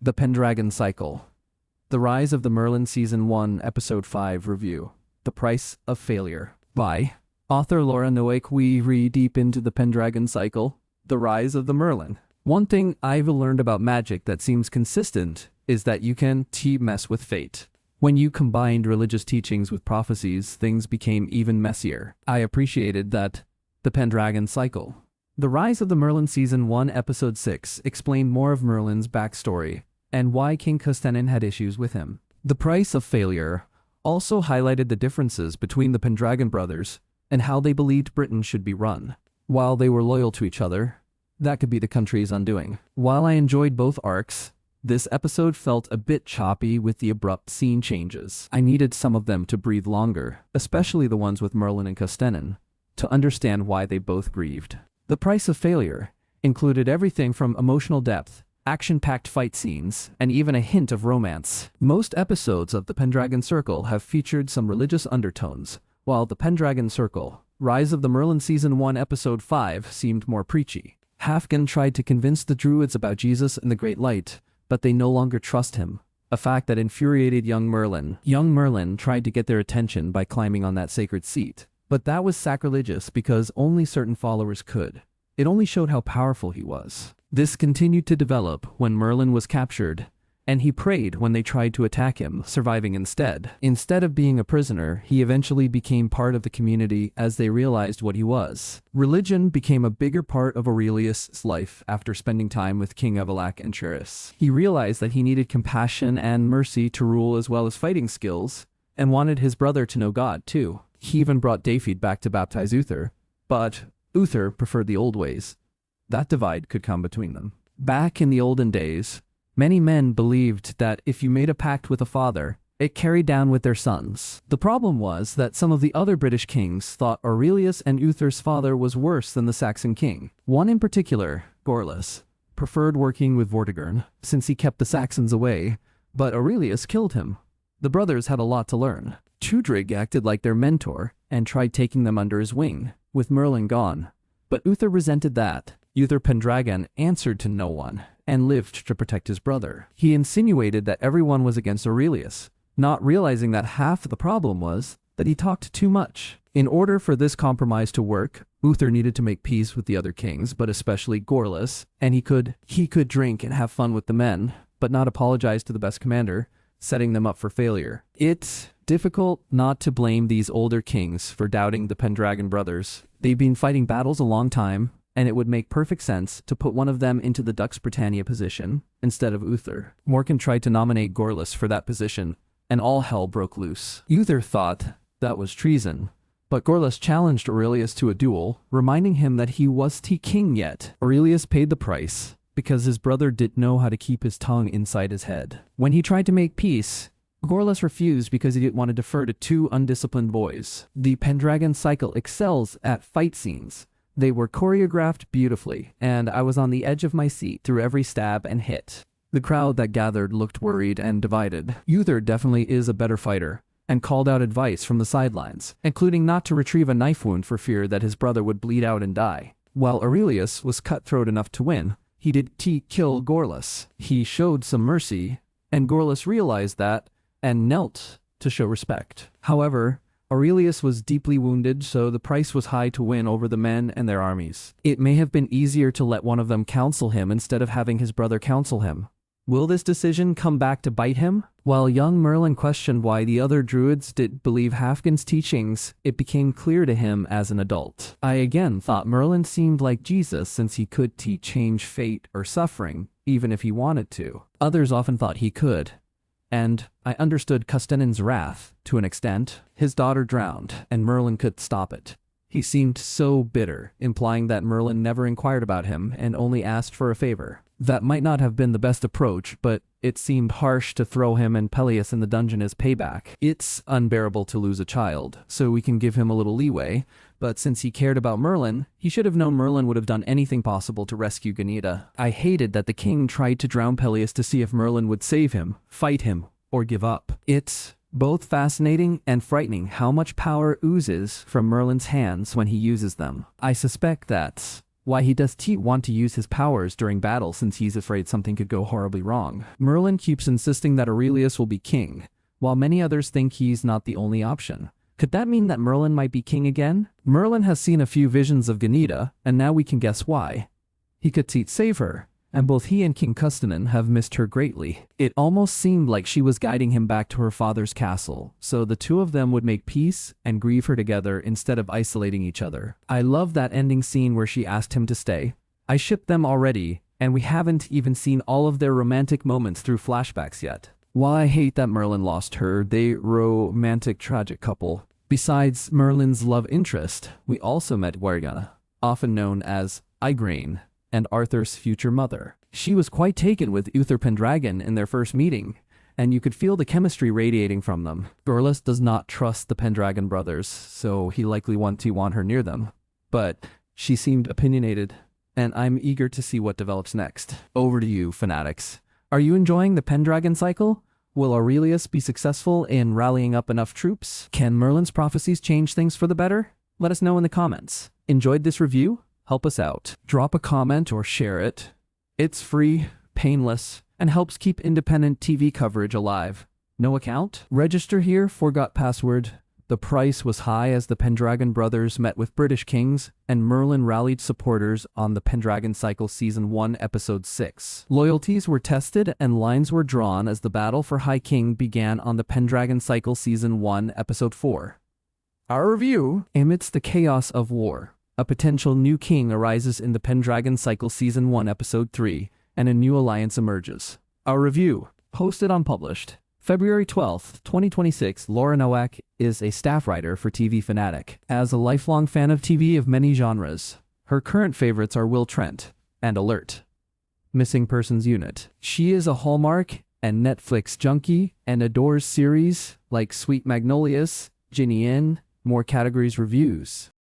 The Pendragon Cycle. The Rise of the Merlin Season 1, Episode 5 Review. The Price of Failure. By author Laura Noack. We read deep into the Pendragon Cycle, The Rise of the Merlin. One thing I've learned about magic that seems consistent is that you can mess with fate. When you combined religious teachings with prophecies, things became even messier. I appreciated that the Pendragon Cycle. The Rise of the Merlin Season 1 Episode 6 explained more of Merlin's backstory and why King Custennin had issues with him. The Price of Failure also highlighted the differences between the Pendragon brothers and how they believed Britain should be run. While they were loyal to each other, that could be the country's undoing. While I enjoyed both arcs, this episode felt a bit choppy with the abrupt scene changes. I needed some of them to breathe longer, especially the ones with Merlin and Custennin, to understand why they both grieved. The Price of Failure included everything from emotional depth, action-packed fight scenes, and even a hint of romance. Most episodes of the Pendragon Circle have featured some religious undertones, while the Pendragon Circle, Rise of the Merlin Season 1 Episode 5 seemed more preachy. Halfdan tried to convince the Druids about Jesus and the Great Light, but they no longer trust him, a fact that infuriated young Merlin. Young Merlin tried to get their attention by climbing on that sacred seat, but that was sacrilegious because only certain followers could. It only showed how powerful he was. This continued to develop when Merlin was captured, and he prayed when they tried to attack him, surviving instead. Instead of being a prisoner, he eventually became part of the community as they realized what he was. Religion became a bigger part of Aurelius' life after spending time with King Evelak and Cheris. He realized that he needed compassion and mercy to rule as well as fighting skills, and wanted his brother to know God too. He even brought Dafydd back to baptize Uther, but Uther preferred the old ways. That divide could come between them. Back in the olden days, many men believed that if you made a pact with a father, it carried down with their sons. The problem was that some of the other British kings thought Aurelius and Uther's father was worse than the Saxon king. One in particular, Gorlas, preferred working with Vortigern since he kept the Saxons away, but Aurelius killed him. The brothers had a lot to learn. Tudrig acted like their mentor and tried taking them under his wing, with Merlin gone. But Uther resented that. Uther Pendragon answered to no one and lived to protect his brother. He insinuated that everyone was against Aurelius, not realizing that half of the problem was that he talked too much. In order for this compromise to work, Uther needed to make peace with the other kings, but especially Gorlas, and he could drink and have fun with the men, but not apologize to the best commander, setting them up for failure. It's difficult not to blame these older kings for doubting the Pendragon brothers. They've been fighting battles a long time, and it would make perfect sense to put one of them into the Dux Britannia position instead of Uther. Morkan tried to nominate Gorlas for that position, and all hell broke loose. Uther thought that was treason, but Gorlas challenged Aurelius to a duel, reminding him that he wasn't king yet. Aurelius paid the price because his brother didn't know how to keep his tongue inside his head. When he tried to make peace, Gorlas refused because he didn't want to defer to two undisciplined boys. The Pendragon Cycle excels at fight scenes. They were choreographed beautifully, and I was on the edge of my seat through every stab and hit. The crowd that gathered looked worried and divided. Uther definitely is a better fighter, and called out advice from the sidelines, including not to retrieve a knife wound for fear that his brother would bleed out and die. While Aurelius was cutthroat enough to win, he did kill Gorlas. He showed some mercy, and Gorlas realized that, and knelt to show respect. However, Aurelius was deeply wounded, so the price was high to win over the men and their armies. It may have been easier to let one of them counsel him instead of having his brother counsel him. Will this decision come back to bite him? While young Merlin questioned why the other druids didn't believe Halfdan's teachings, it became clear to him as an adult. I again thought Merlin seemed like Jesus since he could change fate or suffering, even if he wanted to. Others often thought he could. And I understood Custennin's wrath to an extent. His daughter drowned, and Merlin could stop it. He seemed so bitter, implying that Merlin never inquired about him and only asked for a favor. That might not have been the best approach, but it seemed harsh to throw him and Pelias in the dungeon as payback. It's unbearable to lose a child, so we can give him a little leeway, but since he cared about Merlin, he should have known Merlin would have done anything possible to rescue Ganita. I hated that the king tried to drown Pelias to see if Merlin would save him, fight him, or give up. It's both fascinating and frightening how much power oozes from Merlin's hands when he uses them. I suspect that Why he does he want to use his powers during battle since he's afraid something could go horribly wrong. Merlin keeps insisting that Aurelius will be king, while many others think he's not the only option. Could that mean that Merlin might be king again? Merlin has seen a few visions of Ganita, and now we can guess why. He could save her, and both he and King Custennin have missed her greatly. It almost seemed like she was guiding him back to her father's castle, so the two of them would make peace and grieve her together instead of isolating each other. I love that ending scene where she asked him to stay. I shipped them already, and we haven't even seen all of their romantic moments through flashbacks yet. While I hate that Merlin lost her, they romantic tragic couple. Besides Merlin's love interest, we also met Wargana, often known as Igraine, and Arthur's future mother. She was quite taken with Uther Pendragon in their first meeting, and you could feel the chemistry radiating from them. Gorlas does not trust the Pendragon brothers, so he likely want her near them. But she seemed opinionated, and I'm eager to see what develops next. Over to you, fanatics. Are you enjoying the Pendragon cycle? Will Aurelius be successful in rallying up enough troops? Can Merlin's prophecies change things for the better? Let us know in the comments. Enjoyed this review? Help us out. Drop a comment or share it. It's free, painless, and helps keep independent TV coverage alive. No account? Register here, forgot password. The price was high as the Pendragon brothers met with British kings, and Merlin rallied supporters on the Pendragon Cycle Season 1, Episode 6. Loyalties were tested and lines were drawn as the battle for High King began on the Pendragon Cycle Season 1, Episode 4. Our review: amidst the chaos of war, a potential new king arises in the Pendragon Cycle Season 1, Episode 3, and a new alliance emerges. Our review: posted unpublished. February 12th, 2026, Laura Nowak is a staff writer for TV Fanatic. As a lifelong fan of TV of many genres, her current favorites are Will Trent and Alert: Missing Persons Unit. She is a Hallmark and Netflix junkie and adores series like Sweet Magnolias, Ginny Inn, more categories reviews.